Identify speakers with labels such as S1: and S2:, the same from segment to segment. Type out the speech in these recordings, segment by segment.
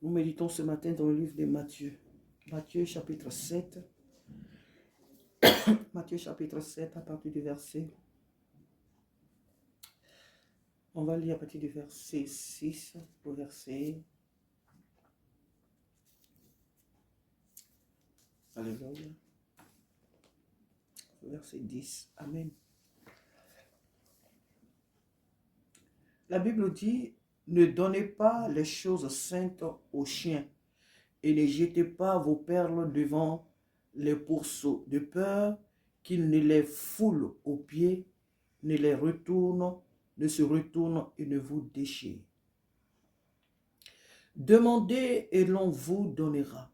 S1: Nous méditons ce matin dans le livre de Matthieu. Matthieu chapitre 7. Matthieu chapitre 7 à partir du verset. On va lire à partir du verset 6 au verset. Alléluia. Verset 10. Amen. La Bible dit, ne donnez pas les choses saintes aux chiens et ne jetez pas vos perles devant les pourceaux, de peur qu'ils ne les foulent aux pieds, ne se retournent et ne vous déchirent. Demandez et l'on vous donnera.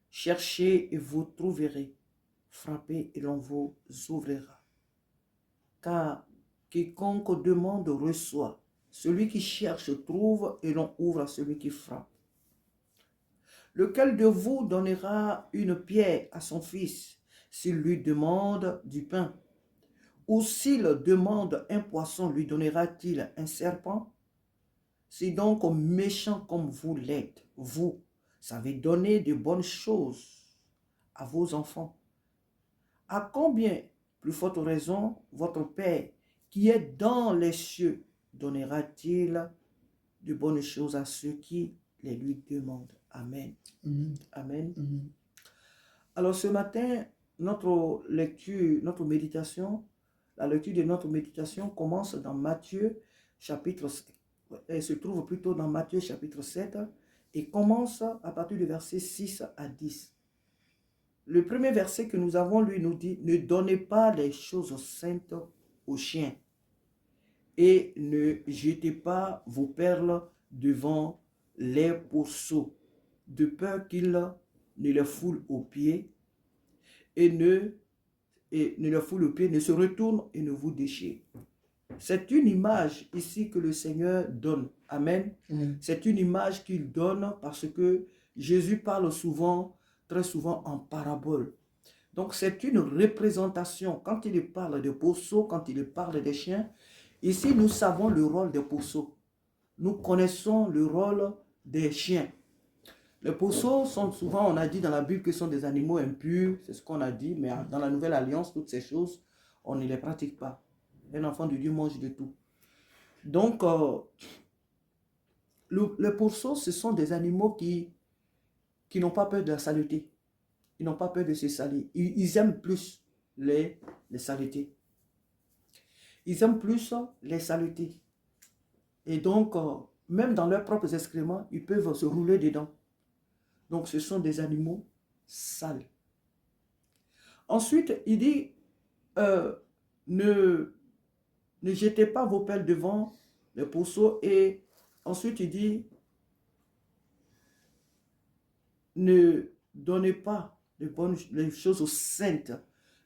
S1: Cherchez et vous trouverez. Frappez et l'on vous ouvrira. Car quiconque demande reçoit. Celui qui cherche trouve et l'on ouvre à celui qui frappe. Lequel de vous donnera une pierre à son fils s'il lui demande du pain? Ou s'il demande un poisson, lui donnera-t-il un serpent? Si donc méchant comme vous l'êtes, vous savez donner de bonnes choses à vos enfants, à combien plus forte raison votre Père qui est dans les cieux donnera-t-il de bonnes choses à ceux qui les lui demandent? Amen. Amen. Alors ce matin, notre lecture, notre méditation, la lecture de notre méditation commence dans Matthieu chapitre 7. Elle se trouve plutôt dans Matthieu chapitre 7 et commence à partir du verset 6 à 10. Le premier verset que nous avons lu nous dit, ne donnez pas les choses saintes aux chiens et ne jetez pas vos perles devant les pourceaux, de peur qu'ils ne les foulent aux pieds et ne les foulent aux pieds, ne se retournent et ne vous déchirent. C'est une image ici que le Seigneur donne. Amen. C'est une image qu'il donne parce que Jésus parle souvent, très souvent en parabole. Donc c'est une représentation. Quand il parle de pourceaux, quand il parle des chiens, ici nous savons le rôle des pourceaux. Nous connaissons le rôle des chiens. Les pourceaux sont souvent, on a dit dans la Bible que ce sont des animaux impurs, c'est ce qu'on a dit, mais dans la Nouvelle Alliance, toutes ces choses, on ne les pratique pas. Un enfant de Dieu mange de tout. Donc, les pourceaux, ce sont des animaux qui n'ont pas peur de la saleté. Ils n'ont pas peur de se salir. Ils aiment plus les saletés. Ils aiment plus les saletés. Et donc, même dans leurs propres excréments, ils peuvent se rouler dedans. Donc, ce sont des animaux sales. Ensuite, il dit, ne jetez pas vos pelles devant les pourceaux. Et ensuite, il dit, ne donnez pas les choses saintes.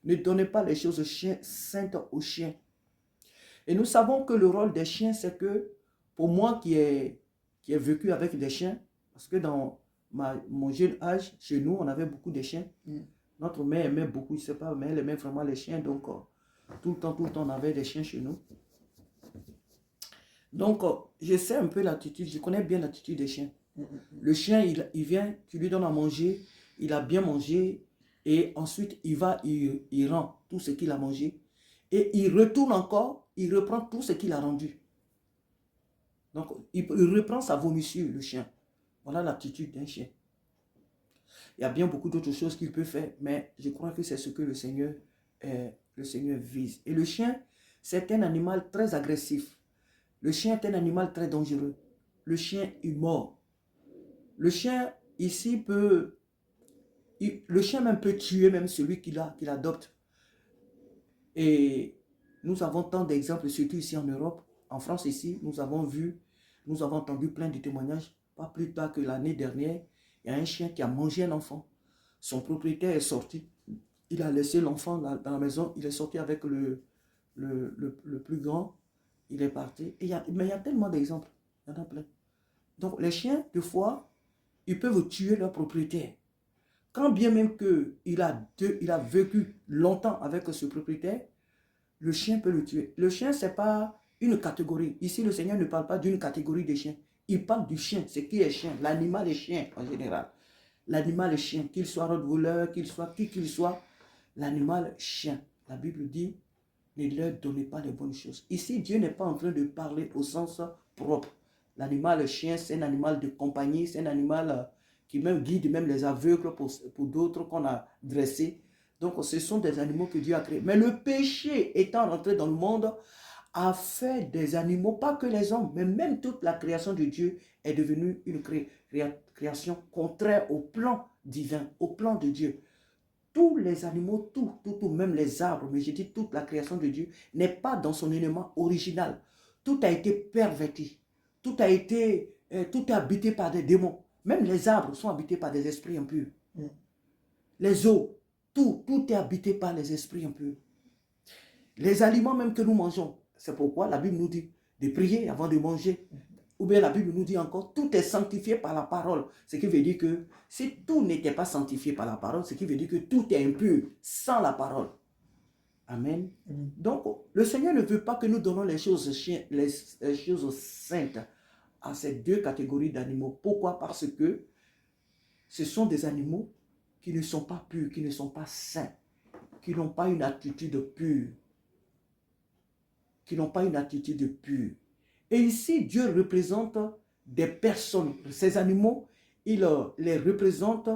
S1: Ne donnez pas les choses saintes aux chiens. Et nous savons que le rôle des chiens, c'est que, pour moi qui ai vécu avec des chiens, parce que dans mon jeune âge, chez nous, on avait beaucoup de chiens. Notre mère aimait beaucoup, je ne sais pas, mais elle aimait vraiment les chiens. Donc, tout le temps, on avait des chiens chez nous. Donc, je sais un peu l'attitude, je connais bien l'attitude des chiens. Le chien, il vient, tu lui donnes à manger, il a bien mangé, et ensuite, il rend tout ce qu'il a mangé, et il retourne encore, il reprend tout ce qu'il a rendu. Donc, il reprend sa vomissure, le chien. Voilà l'attitude d'un chien. Il y a bien beaucoup d'autres choses qu'il peut faire, mais je crois que c'est ce que le Seigneur vise. Et le chien, c'est un animal très agressif. Le chien est un animal très dangereux. Le chien, il mord. Le chien, ici, le chien même peut tuer même celui qu'il adopte. Et nous avons tant d'exemples, surtout ici en Europe. En France, ici, nous avons entendu plein de témoignages. Pas plus tard que l'année dernière, il y a un chien qui a mangé un enfant. Son propriétaire est sorti. Il a laissé l'enfant dans la maison. Il est sorti avec le plus grand. Il est parti. Mais il y a tellement d'exemples. Il y en a plein. Donc, les chiens, des fois, ils peuvent tuer leur propriétaire. Quand bien même qu'il a vécu longtemps avec ce propriétaire, le chien peut le tuer. Le chien, ce n'est pas une catégorie. Ici, le Seigneur ne parle pas d'une catégorie de chiens. Il parle du chien, c'est qui est chien? L'animal est chien en général. L'animal est chien, qu'il soit rottweiler, qu'il soit qui qu'il soit, l'animal chien. La Bible dit, ne leur donnez pas les bonnes choses. Ici, Dieu n'est pas en train de parler au sens propre. L'animal chien, c'est un animal de compagnie, c'est un animal qui même guide même les aveugles pour d'autres qu'on a dressés. Donc, ce sont des animaux que Dieu a créés. Mais le péché étant rentré dans le monde, a fait des animaux, pas que les hommes, mais même toute la création de Dieu est devenue une création contraire au plan divin, au plan de Dieu. Tous les animaux, tout, même les arbres, mais je dis toute la création de Dieu n'est pas dans son élément original. Tout a été perverti. Tout est habité par des démons. Même les arbres sont habités par des esprits impurs. Les eaux, tout est habité par les esprits impurs. Les aliments même que nous mangeons, c'est pourquoi la Bible nous dit de prier avant de manger. Ou bien la Bible nous dit encore, tout est sanctifié par la parole. Ce qui veut dire que si tout n'était pas sanctifié par la parole, ce qui veut dire que tout est impur sans la parole. Amen. Donc, le Seigneur ne veut pas que nous donnons les choses saintes à ces deux catégories d'animaux. Pourquoi? Parce que ce sont des animaux qui ne sont pas purs, qui ne sont pas saints, qui n'ont pas une attitude pure. Qui n'ont pas une attitude pure. Et ici, Dieu représente des personnes. Ces animaux, il représente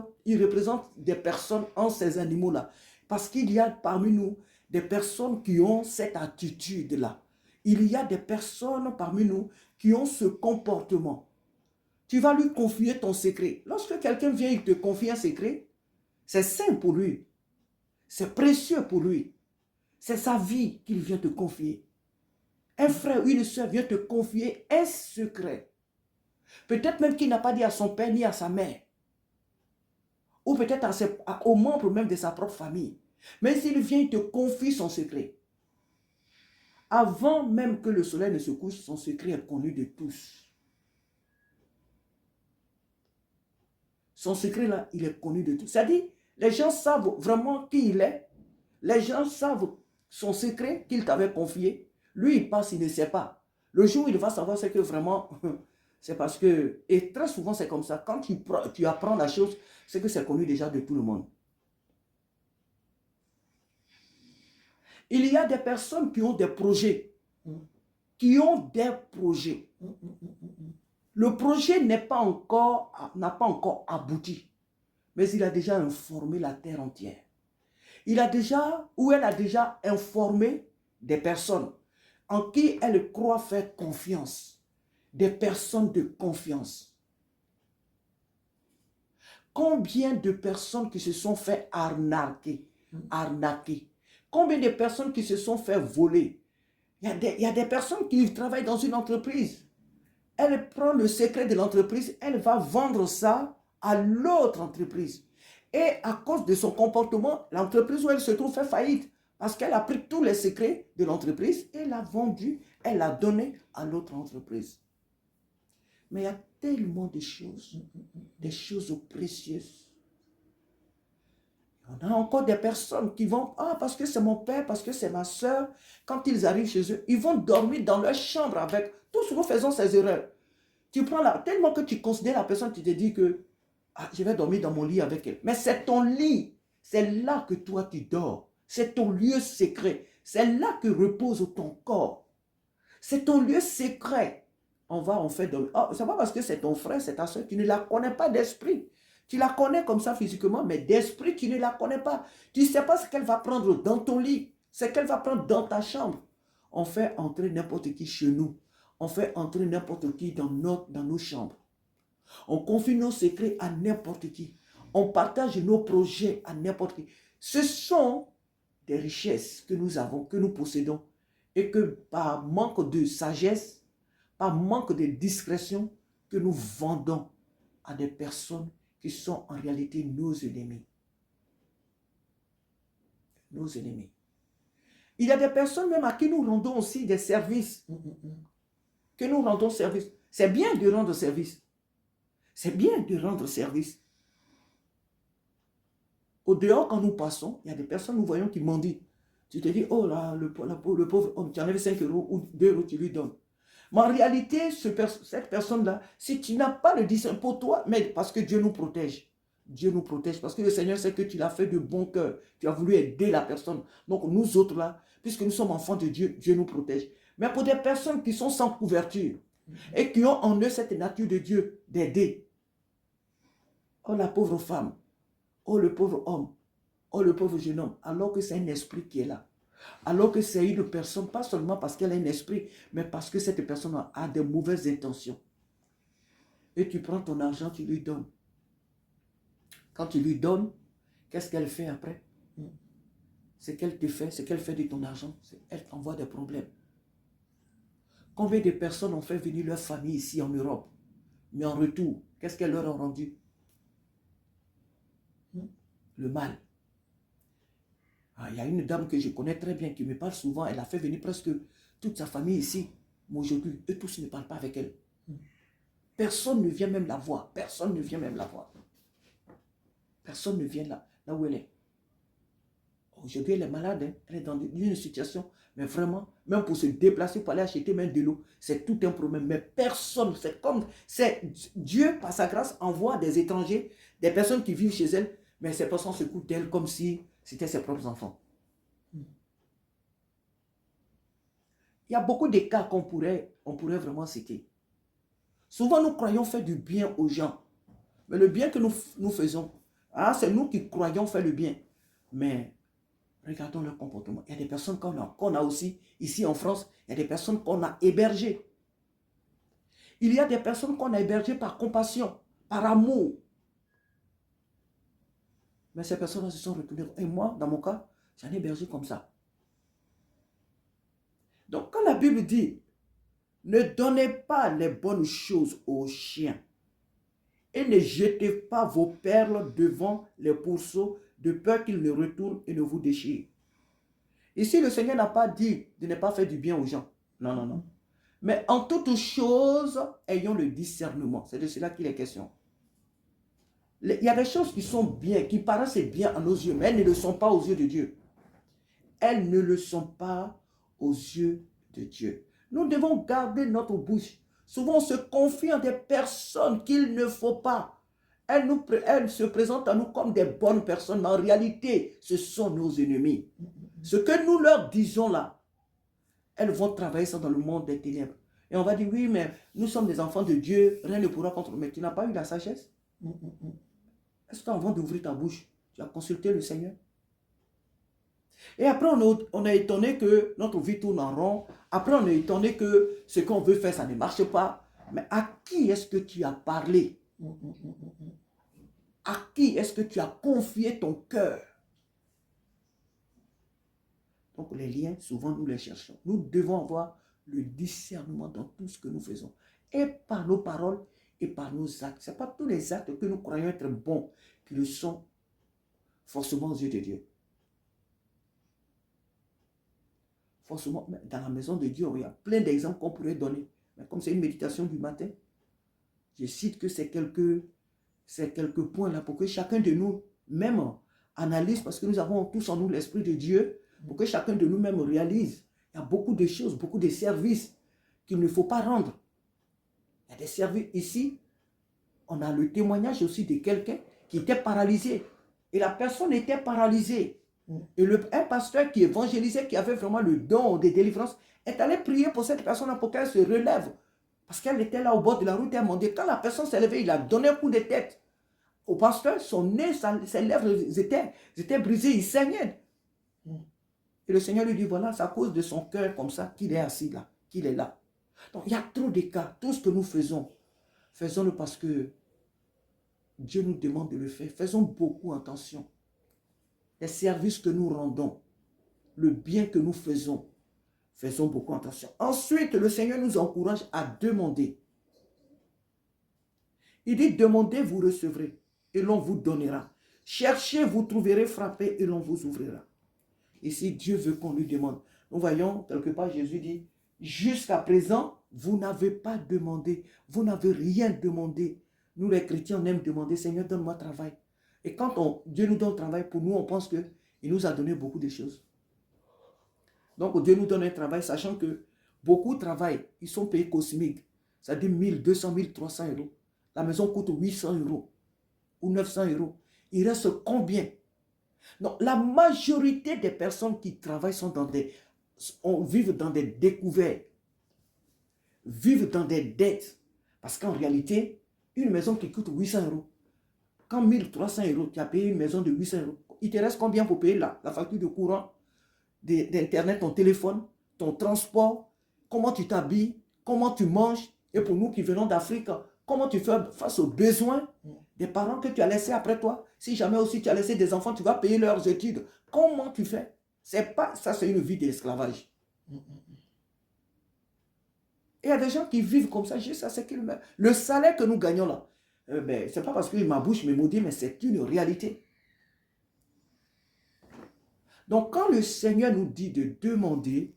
S1: des personnes en ces animaux-là. Parce qu'il y a parmi nous des personnes qui ont cette attitude-là. Il y a des personnes parmi nous qui ont ce comportement. Tu vas lui confier ton secret. Lorsque quelqu'un vient et te confie un secret, c'est sain pour lui. C'est précieux pour lui. C'est sa vie qu'il vient te confier. Un frère ou une soeur vient te confier un secret. Peut-être même qu'il n'a pas dit à son père ni à sa mère. Ou peut-être aux membres même de sa propre famille. Mais s'il vient, il te confie son secret. Avant même que le soleil ne se couche, son secret est connu de tous. Son secret là, il est connu de tous. C'est-à-dire, les gens savent vraiment qui il est. Les gens savent son secret qu'il t'avait confié. Lui, il passe, il ne sait pas. Le jour où il va savoir, c'est que vraiment, c'est parce que, et très souvent c'est comme ça, quand tu apprends la chose, c'est que c'est connu déjà de tout le monde. Il y a des personnes qui ont des projets. Le projet n'a pas encore abouti, mais il a déjà informé la terre entière. Elle a déjà informé des personnes en qui elle croit faire confiance, des personnes de confiance. Combien de personnes qui se sont fait arnaquer? Combien de personnes qui se sont fait voler? Il y a des personnes qui travaillent dans une entreprise. Elle prend le secret de l'entreprise, elle va vendre ça à l'autre entreprise. Et à cause de son comportement, l'entreprise où elle se trouve fait faillite. Parce qu'elle a pris tous les secrets de l'entreprise et l'a vendu, elle l'a donné à l'autre entreprise. Mais il y a tellement de choses, des choses précieuses. On a encore des personnes qui vont, parce que c'est mon père, parce que c'est ma soeur, quand ils arrivent chez eux, ils vont dormir dans leur chambre avec, tous nous faisons ces erreurs. Tu prends tellement que tu considères la personne, tu te dis que, je vais dormir dans mon lit avec elle. Mais c'est ton lit, c'est là que toi tu dors. C'est ton lieu secret. C'est là que repose ton corps. C'est ton lieu secret. On fait de... c'est pas parce que c'est ton frère, c'est ta soeur, tu ne la connais pas d'esprit. Tu la connais comme ça physiquement, mais d'esprit, tu ne la connais pas. Tu ne sais pas ce qu'elle va prendre dans ton lit, ce qu'elle va prendre dans ta chambre. On fait entrer n'importe qui chez nous. On fait entrer n'importe qui dans nos chambres. On confie nos secrets à n'importe qui. On partage nos projets à n'importe qui. Ce sont des richesses que nous avons, que nous possédons, et que par manque de sagesse, par manque de discrétion, que nous vendons à des personnes qui sont en réalité nos ennemis. Nos ennemis. Il y a des personnes même à qui nous rendons aussi des services. Que nous rendons service. C'est bien de rendre service. C'est bien de rendre service. Au dehors, quand nous passons, il y a des personnes, nous voyons qui mendient. Tu te dis, oh là, le pauvre homme, tu enlèves 5 € ou 2 €, tu lui donnes. Mais en réalité, cette personne-là, si tu n'as pas le discernement pour toi, mais parce que Dieu nous protège. Dieu nous protège parce que le Seigneur sait que tu l'as fait de bon cœur. Tu as voulu aider la personne. Donc nous autres là, puisque nous sommes enfants de Dieu, Dieu nous protège. Mais pour des personnes qui sont sans couverture et qui ont en eux cette nature de Dieu d'aider. Oh la pauvre femme, oh le pauvre homme, oh le pauvre jeune homme, alors que c'est un esprit qui est là. Alors que c'est une personne, pas seulement parce qu'elle a un esprit, mais parce que cette personne a de mauvaises intentions. Et tu prends ton argent, tu lui donnes. Quand tu lui donnes, qu'est-ce qu'elle fait après? Ce qu'elle te fait, ce qu'elle fait de ton argent, elle t'envoie des problèmes. Combien de personnes ont fait venir leur famille ici en Europe, mais en retour, qu'est-ce qu'elle leur a rendu? Le mal. Il y a une dame que je connais très bien qui me parle souvent, elle a fait venir presque toute sa famille ici, mais aujourd'hui, eux tous ne parlent pas avec elle. Personne ne vient même la voir, personne ne vient même la voir. Personne ne vient là où elle est. Aujourd'hui, elle est malade, hein? Elle est dans une situation, mais vraiment, même pour se déplacer, pour aller acheter même de l'eau, c'est tout un problème. Mais personne, c'est Dieu, par sa grâce, envoie des étrangers, des personnes qui vivent chez elle, mais ces personnes se coupent d'elle comme si c'était ses propres enfants. Il y a beaucoup de cas qu'on pourrait vraiment citer. Souvent, nous croyons faire du bien aux gens, mais le bien que nous faisons, c'est nous qui croyons faire le bien. Mais regardons leur comportement. Il y a des personnes qu'on a aussi, ici en France, il y a des personnes qu'on a hébergées. Il y a des personnes qu'on a hébergées par compassion, par amour. Mais ces personnes-là se sont retournées. Et moi, dans mon cas, j'en ai hébergé comme ça. Donc, quand la Bible dit, ne donnez pas les bonnes choses aux chiens et ne jetez pas vos perles devant les pourceaux de peur qu'ils ne retournent et ne vous déchirent. Ici, le Seigneur n'a pas dit de ne pas faire du bien aux gens. Non, non, non. Mais en toutes choses, ayons le discernement. C'est de cela qu'il est question. Il y a des choses qui sont bien, qui paraissent bien à nos yeux, mais elles ne le sont pas aux yeux de Dieu. Elles ne le sont pas aux yeux de Dieu. Nous devons garder notre bouche. Souvent, on se confie en des personnes qu'il ne faut pas. Elles se présentent à nous comme des bonnes personnes, mais en réalité, ce sont nos ennemis. Ce que nous leur disons là, elles vont travailler ça dans le monde des ténèbres. Et on va dire, oui, mais nous sommes des enfants de Dieu, rien ne pourra contre nous. Mais tu n'as pas eu la sagesse? Est-ce qu'avant d'ouvrir ta bouche, tu as consulté le Seigneur? Et après, on est étonné que notre vie tourne en rond. Après, on est étonné que ce qu'on veut faire, ça ne marche pas. Mais à qui est-ce que tu as parlé? À qui est-ce que tu as confié ton cœur? Donc les liens, souvent nous les cherchons. Nous devons avoir le discernement dans tout ce que nous faisons. Et par nos paroles et par nos actes. Ce n'est pas tous les actes que nous croyons être bons qui le sont forcément aux yeux de Dieu. Forcément, dans la maison de Dieu, il y a plein d'exemples qu'on pourrait donner. Mais comme c'est une méditation du matin, je cite que c'est quelques points là pour que chacun de nous, même analyse, parce que nous avons tous en nous l'Esprit de Dieu, pour que chacun de nous-mêmes réalise. Il y a beaucoup de choses, beaucoup de services qu'il ne faut pas rendre. Il y a des services ici. On a le témoignage aussi de quelqu'un qui était paralysé. Et la personne était paralysée. Et un pasteur qui évangélisait, qui avait vraiment le don de délivrance, est allé prier pour cette personne pour qu'elle se relève. Parce qu'elle était là au bord de la route et elle m'a dit, quand la personne s'est levée, il a donné un coup de tête au pasteur, son nez, ses lèvres étaient brisées, il saignait. Et le Seigneur lui dit, voilà, c'est à cause de son cœur comme ça qu'il est assis là, qu'il est là. Donc il y a trop de cas. Tout ce que nous faisons, faisons-le parce que Dieu nous demande de le faire. Faisons beaucoup attention. Les services que nous rendons, le bien que nous faisons, faisons beaucoup attention. Ensuite, le Seigneur nous encourage à demander. Il dit, demandez, vous recevrez, et l'on vous donnera. Cherchez, vous trouverez, frappez, et l'on vous ouvrira. Et si Dieu veut qu'on lui demande, nous voyons quelque part Jésus dit, jusqu'à présent, vous n'avez pas demandé, vous n'avez rien demandé. Nous les chrétiens, on aime demander, Seigneur, donne-moi travail. Et quand Dieu nous donne travail, pour nous, on pense qu'il nous a donné beaucoup de choses. Donc Dieu nous donne un travail, sachant que Beaucoup travaillent, ils sont payés cosmiques. Ça dit 1200, 1300 euros. La maison coûte 800 euros ou 900 euros. Il reste combien? Donc, la majorité des personnes qui travaillent vivent dans des découvertes, vivent dans des dettes. Parce qu'en réalité, une maison qui coûte 800 euros, quand 1300 euros, tu as payé une maison de 800 euros, il te reste combien pour payer la facture de courant, d'Internet, ton téléphone, ton transport, comment tu t'habilles, comment tu manges. Et pour nous qui venons d'Afrique, comment tu fais face aux besoins des parents que tu as laissés après toi. Si jamais aussi tu as laissé des enfants, tu vas payer leurs études. Comment tu fais? C'est pas ça, c'est une vie d'esclavage. Et il y a des gens qui vivent comme ça, juste à ce qu'ils meurent. Le salaire que nous gagnons là, ce n'est pas parce que ma bouche me maudit, mais c'est une réalité. Donc quand le Seigneur nous dit de demander,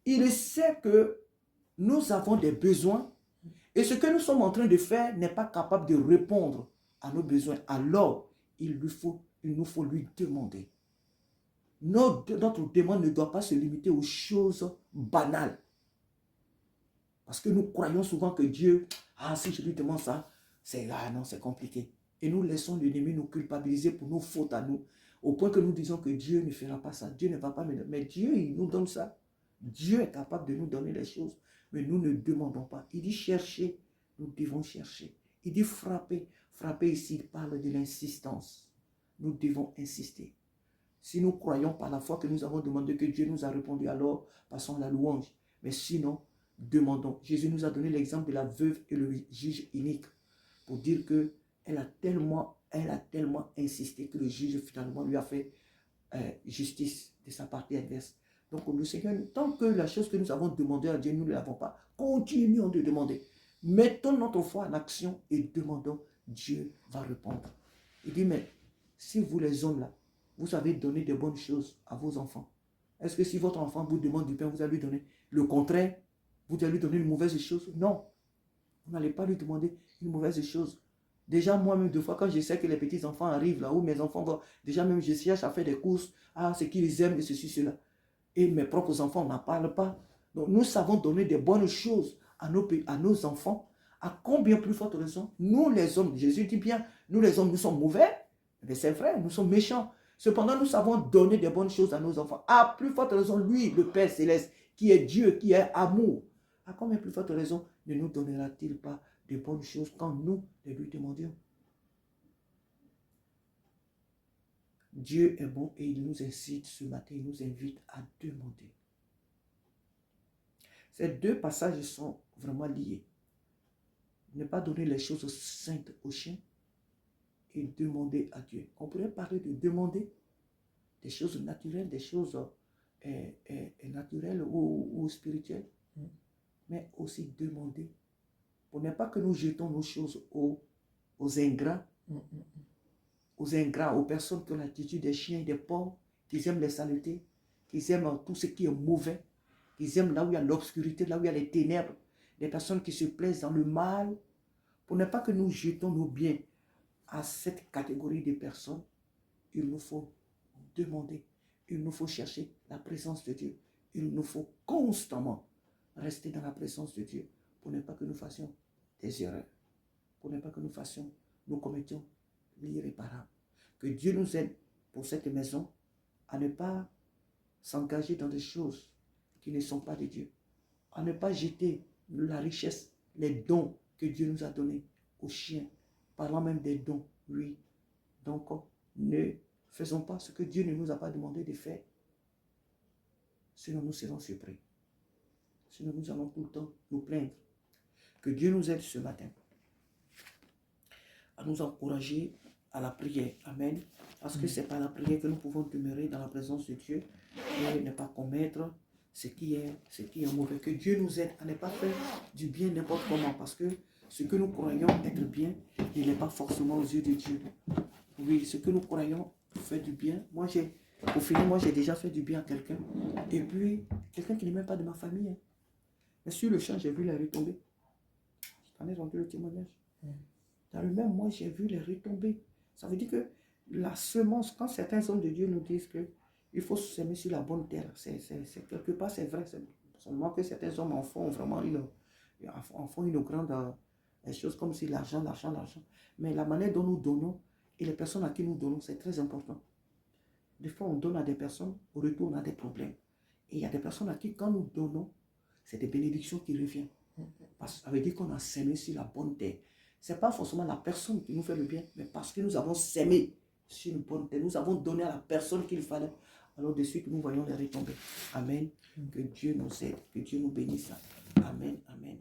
S1: il sait que nous avons des besoins et ce que nous sommes en train de faire n'est pas capable de répondre à nos besoins. Alors, il nous faut lui demander. Notre demande ne doit pas se limiter aux choses banales. Parce que nous croyons souvent que Dieu, si je lui demande ça, c'est non, c'est compliqué. Et nous laissons l'ennemi nous culpabiliser pour nos fautes à nous. Au point que nous disons que Dieu ne fera pas ça. Dieu ne va pas me donner. Mais Dieu, il nous donne ça. Dieu est capable de nous donner les choses. Mais nous ne demandons pas. Il dit chercher, nous devons chercher. Il dit frapper. Frapper ici, il parle de l'insistance. Nous devons insister. Si nous croyons par la foi que nous avons demandé que Dieu nous a répondu, alors passons la louange. Mais sinon, demandons. Jésus nous a donné l'exemple de la veuve et le juge inique pour dire qu'elle a tellement insisté que le juge finalement lui a fait justice de sa partie adverse. Donc le Seigneur, tant que la chose que nous avons demandé à Dieu, nous ne l'avons pas, continuons de demander. Mettons notre foi en action et demandons, Dieu va répondre. Il dit, mais si vous les hommes là, vous avez donné de bonnes choses à vos enfants, est-ce que si votre enfant vous demande du pain, vous allez lui donner le contraire? Vous allez lui donner une mauvaise chose? Non. Vous n'allez pas lui demander une mauvaise chose. Déjà, moi-même, deux fois, quand je sais que les petits-enfants arrivent là où mes enfants vont, déjà même, je cherche à faire des courses, ce qu'ils aiment, et ceci, cela. Et mes propres enfants, on n'en parle pas. Donc, nous savons donner des bonnes choses à nos enfants. À combien plus forte raison? Nous, les hommes, Jésus dit bien, nous, les hommes, nous sommes mauvais. Mais c'est vrai, nous sommes méchants. Cependant, nous savons donner des bonnes choses à nos enfants. À plus forte raison, lui, le Père Céleste, qui est Dieu, qui est amour. À combien plus forte raison ne nous donnera-t-il pas de bonnes choses quand nous les lui demandions? Dieu est bon et il nous incite ce matin, il nous invite à demander. Ces deux passages sont vraiment liés. Ne pas donner les choses saintes aux chiens et demander à Dieu. On pourrait parler de demander des choses naturelles, des choses naturelles ou spirituelles, mais aussi demander. Pour ne pas que nous jetons nos choses aux ingrats, aux personnes qui ont l'attitude des chiens et des porcs, qui aiment les saletés, qui aiment tout ce qui est mauvais, qui aiment là où il y a l'obscurité, là où il y a les ténèbres, des personnes qui se plaisent dans le mal. Pour ne pas que nous jetons nos biens à cette catégorie de personnes, il nous faut demander, il nous faut chercher la présence de Dieu. Il nous faut constamment rester dans la présence de Dieu pour ne pas que nous fassions des erreurs, pour ne pas que nous commettions l'irréparable. Que Dieu nous aide pour cette maison à ne pas s'engager dans des choses qui ne sont pas de Dieu, à ne pas jeter la richesse, les dons que Dieu nous a donnés aux chiens, parlant même des dons, oui. Donc, ne faisons pas ce que Dieu ne nous a pas demandé de faire, sinon nous serons surpris. Sinon nous allons tout le temps nous plaindre. Que Dieu nous aide ce matin à nous encourager à la prière. Amen. Parce que c'est par la prière que nous pouvons demeurer dans la présence de Dieu et ne pas commettre ce qui est mauvais. Que Dieu nous aide à ne pas faire du bien n'importe comment. Parce que ce que nous croyons être bien, il n'est pas forcément aux yeux de Dieu. Oui, ce que nous croyons faire du bien. Moi, j'ai déjà fait du bien à quelqu'un. Et puis, quelqu'un qui n'est même pas de ma famille. Hein. Mais sur le champ, j'ai vu les retombées. J'en ai rendu le témoignage. Dans le même mois, j'ai vu les retombées. Ça veut dire que la semence, quand certains hommes de Dieu nous disent qu'il faut s'aimer sur la bonne terre, c'est quelque part, c'est vrai. Seulement que certains hommes en font vraiment une grande chose comme si l'argent. Mais la manière dont nous donnons et les personnes à qui nous donnons, c'est très important. Des fois, on donne à des personnes, au retour, on a des problèmes. Et il y a des personnes à qui, quand nous donnons, c'est des bénédictions qui reviennent. Parce que ça veut dire qu'on a sémé sur la bonne terre. Ce n'est pas forcément la personne qui nous fait le bien, mais parce que nous avons sémé sur une bonne terre. Nous avons donné à la personne qu'il fallait. Alors de suite, nous voyons les retombées. Amen. Que Dieu nous aide, que Dieu nous bénisse. Amen, amen.